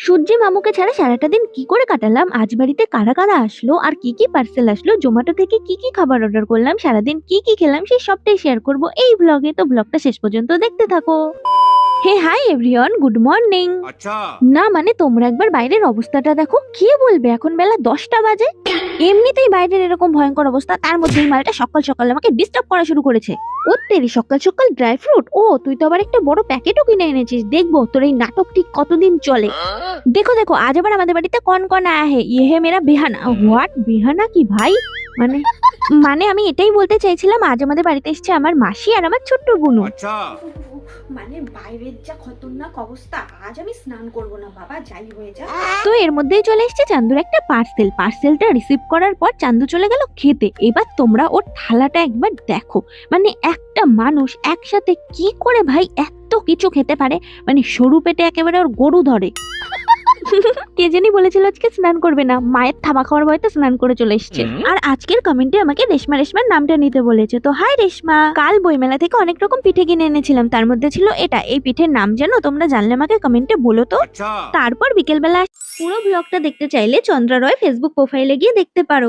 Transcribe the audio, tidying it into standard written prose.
সূর্যি মামুকে ছাড়া সারাটা দিন কি করে কাটালাম, আজ বাড়িতে কারা কারা আসলো, আর কি কি পার্সেল আসলো, জোম্যাটো থেকে কি কি খাবার অর্ডার করলাম, সারাদিন কি কি খেলাম, সেই সবটাই শেয়ার করব এই ব্লগে। তো ব্লগটা শেষ পর্যন্ত দেখতে থাকো। হে হাই এভরিওয়ান, গুড মর্নিং। আচ্ছা না মানে তোমরা একবার বাইরের অবস্থাটা দেখো, কি বলবে এখন বেলা 10টা বাজে। এমনিতেই বাইরের এরকম ভয়ঙ্কর অবস্থা, তার মধ্যে এই মালটা সকাল সকাল আমাকে ডিস্টার্ব করা শুরু করেছে। ও তেরি, সকাল সকাল ড্রাই ফ্রুট? ও তুই তো আবার একটা বড় প্যাকেটও কিনে এনেছিস, দেখবো তোর এই নাটক ঠিক কতদিন চলে। দেখো দেখো, আজ আবার আমাদের বাড়িতে কন কন আয়া হে, ইয়ে হে মেরা বেহানা। হোয়াট, বেহানা কি ভাই? মানে মানে আমি এটাই বলতে চাইছিলাম, আজ আমাদের বাড়িতে এসেছে আমার মাসি আর আমার ছোট্ট বুনু। আচ্ছা মানে বাইরের যা খতরনাক অবস্থা, আজ আমি স্নান করব না বাবা, যাই হয়ে যা। তো এর মধ্যেই চলে এসেছে চান্দুর একটা পার্সেলটা রিসিভ করার পর চান্দু চলে গেল খেতে। এবার তোমরা ওর থালাটা একবার দেখো, মানে একটা মানুষ একসাথে কি করে ভাই এত কিছু খেতে পারে? মানে সরু পেটে একেবারে ওর গরু ধরে। কে জানি বলেছিল আজকে স্নান করবে না, মায়ের থাবা খাওয়ার ভয়তে স্নান করে চলে এসছে। আর আজকের কমেন্টে আমাকে রেশমার নামটা নিতে বলেছে। তো হাই রেশমা, কাল বইমেলা থেকে অনেক রকম পিঠে কিনে এনেছিলাম, তার মধ্যে ছিল এটা। এই পিঠের নাম জানো? তোমরা জানলে আমাকে কমেন্টে বলো তো। আচ্ছা তারপর বিকেলবেলা পুরো ব্লগটা দেখতে চাইলে চন্দ্রা রয় ফেসবুক প্রোফাইলে গিয়ে দেখতে পারো।